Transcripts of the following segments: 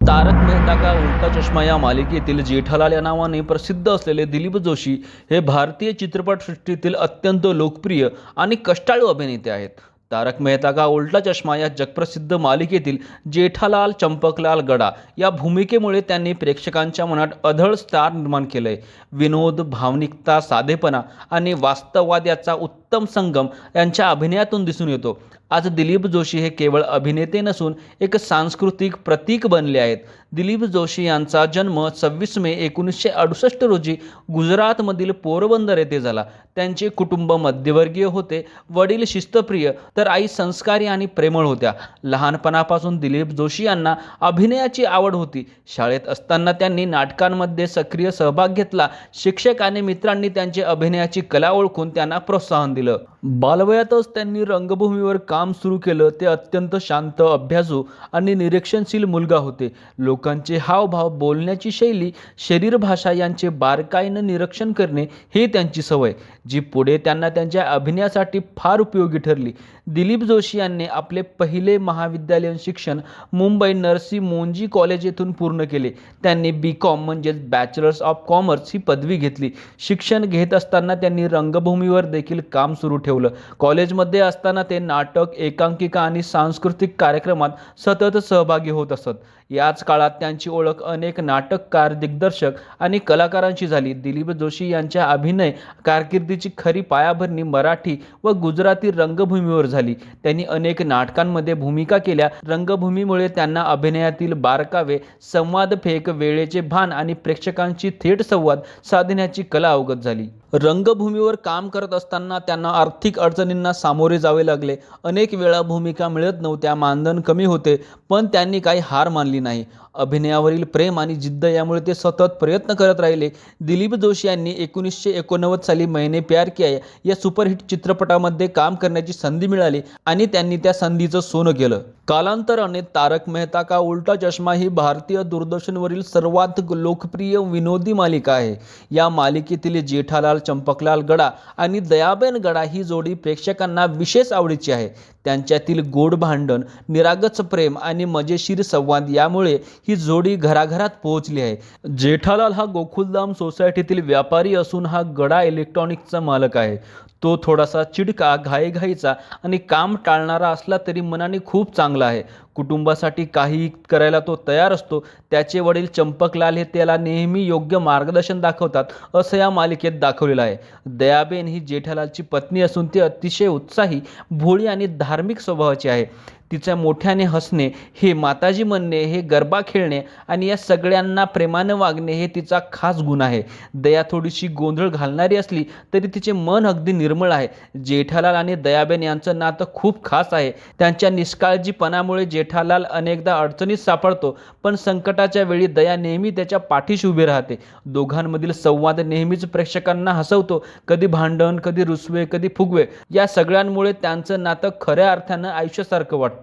तारक मेहता का उल्टा चष्मा या मालिकेतील जेठालाल या नावाने प्रसिद्ध असलेले दिलीप जोशी हे भारतीय चित्रपटसृष्टीतील अत्यंत लोकप्रिय आणि कष्टाळू अभिनेते आहेत. तारक मेहता का उल्टा चष्मा या जगप्रसिद्ध मालिकेतील जेठालाल चंपकलाल गडा या भूमिकेमुळे त्यांनी प्रेक्षकांच्या मनात अढळ स्थान निर्माण केलंय. विनोद, भावनिकता, साधेपणा आणि वास्तववाद याचा उत्तम संगम यांच्या अभिनयातून दिसून येतो. आज दिलीप जोशी हे केवळ अभिनेते नसून एक सांस्कृतिक प्रतीक बनले आहेत. दिलीप जोशी यांचा जन्म 26 मे 1968 रोजी गुजरातमधील पोरबंदर येथे झाला. त्यांचे कुटुंब मध्यमवर्गीय होते. वडील शिस्तप्रिय तर आई संस्कारी आणि प्रेमळ होत्या. लहानपणापासून दिलीप जोशी यांना अभिनयाची आवड होती. शाळेत असताना त्यांनी नाटकांमध्ये सक्रिय सहभाग घेतला. शिक्षक आणि मित्रांनी त्यांची अभिनयाची कला ओळखून त्यांना प्रोत्साहन दिलं. बालवयातच त्यांनी रंगभूमीवर काम सुरू केलं. ते अत्यंत शांत, अभ्यासू आणि निरीक्षणशील मुलगा होते. लोकांचे हावभाव, बोलण्याची शैली, शरीर भाषा यांचे बारकाईनं निरीक्षण करणे ही त्यांची सवय, जी पुढे त्यांना त्यांच्या अभिनयासाठी फार उपयोगी ठरली. दिलीप जोशी यांनी आपले पहिले महाविद्यालयीन शिक्षण मुंबई नरसी मोंजी कॉलेज येथून पूर्ण केले. त्यांनी B.Com म्हणजेच बॅचलर्स ऑफ कॉमर्स ही पदवी घेतली. शिक्षण घेत असताना त्यांनी रंगभूमीवर देखील काम सुरू ठेवलं. कॉलेजमध्ये असताना ते नाटक, एकांकिका आणि सांस्कृतिक कार्यक्रमात सतत सहभागी होत असत. याच काळात त्यांची ओळख अनेक नाटककार, दिग्दर्शक आणि कलाकारांशी झाली. दिलीप जोशी यांच्या अभिनय कारकिर्दीची खरी पायाभरणी मराठी व गुजराती रंगभूमीवर झाली. त्यांनी अनेक नाटकांमध्ये भूमिका केल्या. रंगभूमीमुळे त्यांना अभिनयातील बारकावे, संवादफेक, वेळेचे भान आणि प्रेक्षकांशी थेट संवाद साधण्याची कला अवगत झाली. रंगभूमीवर काम करत असताना त्यांना आर्थिक अडचणींना सामोरे जावे लागले. अनेक वेळा भूमिका मिळत नव्हत्या, मानधन कमी होते, पण त्यांनी काही हार मानली नाही. अभिनयावरील प्रेम आणि जिद्द यामुळे ते सतत प्रयत्न करत राहिले. दिलीप जोशी यांनी 1989 साली मैंने प्यार किया या सुपरहिट चित्रपटामध्ये काम करण्याची संधी मिळाली आणि त्यांनी त्या संधीचं सोनं केलं. कालांतराने तारक मेहता का उल्टा चष्मा ही भारतीय दूरदर्शनवरील सर्वात लोकप्रिय विनोदी मालिका आहे. या मालिकेतील जेठालाल चंपकलाल गडा आणि दयाबेन गडा ही जोडी प्रेक्षकांना विशेष आवडीची आहे. त्यांच्यातील गोड भांडण, निरागस प्रेम आणि मजेशीर संवाद यामुळे ही जोडी घराघरात पोहोचली आहे. जेठालाल हा गोकुलधाम सोसायटीतील व्यापारी असून हा गडा इलेक्ट्रॉनिक्सचा मालक आहे. तो थोडासा चिडका, घाईघाईचा आणि काम टाळणारा असला तरी मनाने खूप चांगला आहे. कुटुंबासाठी काहीही करायला तो तयार असतो. त्याचे वडील चंपकलाल हे त्याला नेहमी योग्य मार्गदर्शन दाखवतात, असं या मालिकेत दाखवलेलं आहे. दयाबेन ही जेठालालची पत्नी असून ती अतिशय उत्साही, भोळी आणि धार्मिक स्वभावाची आहे. तिच्या मोठ्याने हसणे, हे माताजी म्हणणे, हे गरबा खेळणे आणि या सगळ्यांना प्रेमानं वागणे हे तिचा खास गुण आहे. दया थोडीशी गोंधळ घालणारी असली तरी तिचे मन अगदी निर्मळ आहे. जेठालाल आणि दयाबेन यांचं नातं खूप खास आहे. त्यांच्या निष्काळजीपणामुळे जेठालाल अनेकदा अडचणीत सापडतो, पण संकटाच्या वेळी दया नेहमी त्याच्या पाठीशी उभी राहते. दोघांमधील संवाद नेहमीच प्रेक्षकांना हसवतो. कधी भांडण, कधी रुसवे, कधी फुगवे, या सगळ्यांमुळे त्यांचं नातं खऱ्या अर्थानं आयुष्यासारखं वाटतं.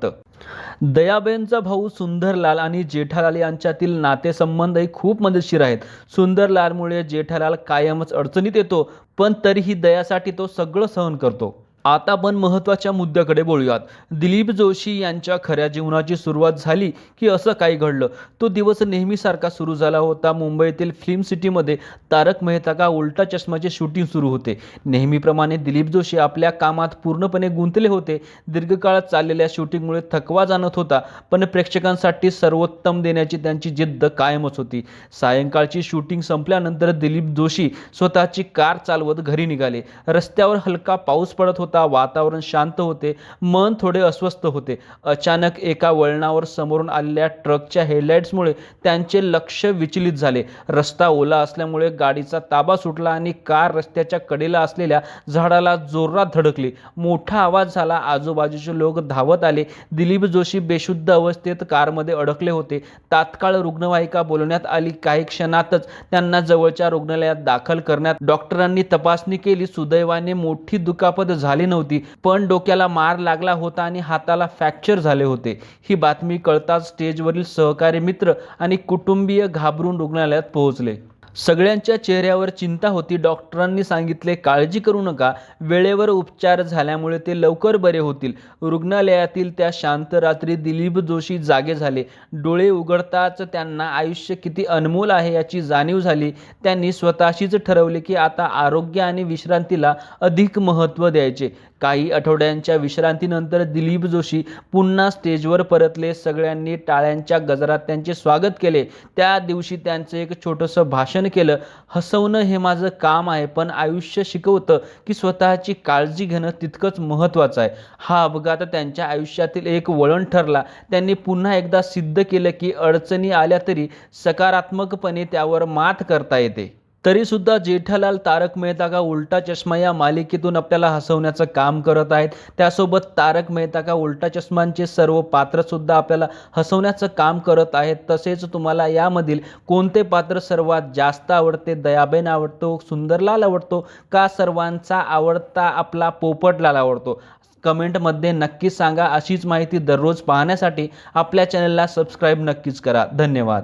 दयाबेनचा भाऊ सुंदरलाल आणि जेठालाल यांच्यातील नातेसंबंधही खूप मजेशीर आहेत. सुंदरलालमुळे जेठालाल कायमच अडचणीत येतो, पण तरीही दयासाठी तो सगळं सहन करतो. आता आपण महत्त्वाच्या मुद्द्याकडे बोलूयात. दिलीप जोशी यांच्या खऱ्या जीवनाची सुरुवात झाली की असं काही घडलं. तो दिवस नेहमीसारखा सुरू झाला होता. मुंबईतील फिल्म सिटीमध्ये तारक मेहता का उल्टा चष्माचे शूटिंग सुरू होते. नेहमीप्रमाणे दिलीप जोशी आपल्या कामात पूर्णपणे गुंतले होते. दीर्घकाळ चाललेल्या शूटिंगमुळे थकवा जाणवत होता, पण प्रेक्षकांसाठी सर्वोत्तम देण्याची त्यांची जिद्द कायमच होती. सायंकाळची शूटिंग संपल्यानंतर दिलीप जोशी स्वतःची कार चालवत घरी निघाले. रस्त्यावर हलका पाऊस पडत होता. वातावरण शांत होते. मन थोडे अस्वस्थ होते. अचानक एका वळणावर समोरून आलेल्या ट्रकच्या हेडलाईट्समुळे त्यांचे लक्ष विचलित झाले. रस्ता ओला असल्यामुळे गाडीचा ताबा सुटला आणि कार रस्त्याच्या कडेला असलेल्या झाडाला जोरात धडकली. मोठा आवाज झाला. आजूबाजूचे लोक धावत आले. दिलीप जोशी बेशुद्ध अवस्थेत कारमध्ये अडकले होते. तात्काळ रुग्णवाहिका बोलवण्यात आली. काही क्षणातच त्यांना जवळच्या रुग्णालयात दाखल करण्यात. डॉक्टरांनी तपासणी केली. सुदैवाने मोठी दुखापत झाली नव्हती, पण डोक्याला मार लागला होता आणि हाताला फ्रॅक्चर झाले होते. ही बातमी कळताच स्टेजवरील सहकारी, मित्र आणि कुटुंबीय घाबरून रुग्णालयात पोहोचले. सगळ्यांच्या चेहऱ्यावर चिंता होती. डॉक्टरांनी सांगितले, काळजी करू नका, वेळेवर उपचार झाल्यामुळे ते लवकर बरे होतील. रुग्णालयातील त्या शांत रात्री दिलीप जोशी जागे झाले. डोळे उघडताच त्यांना आयुष्य किती अनमोल आहे याची जाणीव झाली. त्यांनी स्वतःशीच ठरवले की आता आरोग्य आणि विश्रांतीला अधिक महत्त्व द्यायचे. काही आठवड्यांच्या विश्रांतीनंतर दिलीप जोशी पुन्हा स्टेजवर परतले. सगळ्यांनी टाळ्यांच्या गजरात त्यांचे स्वागत केले. त्या दिवशी त्यांचं एक छोटंसं भाषण केलं. हसवणं हे माझं काम आहे, पण आयुष्य शिकवतं की स्वतःची काळजी घेणं तितकंच महत्त्वाचं आहे. हा अपघात त्यांच्या आयुष्यातील एक वळण ठरला. त्यांनी पुन्हा एकदा सिद्ध केलं की अडचणी आल्या तरी सकारात्मकपणे त्यावर मात करता येते. तरीसुद्धा जेठालाल तारक मेहता का उल्टा चष्मा या मालिकेतून आपल्याला हसवण्याचं काम करत आहेत. त्यासोबत तारक मेहता का उल्टा चष्मांचे सर्व पात्रसुद्धा आपल्याला हसवण्याचं काम करत आहेत. तसेच तुम्हाला यामधील कोणते पात्र सर्वात जास्त आवडते? दयाबेन आवडतो, सुंदरलाल आवडतो का सर्वांचा आवडता आपला पोपटलाल आवडतो? कमेंटमध्ये नक्कीच सांगा. अशीच माहिती दररोज पाहण्यासाठी आपल्या चॅनलला सबस्क्राईब नक्कीच करा. धन्यवाद.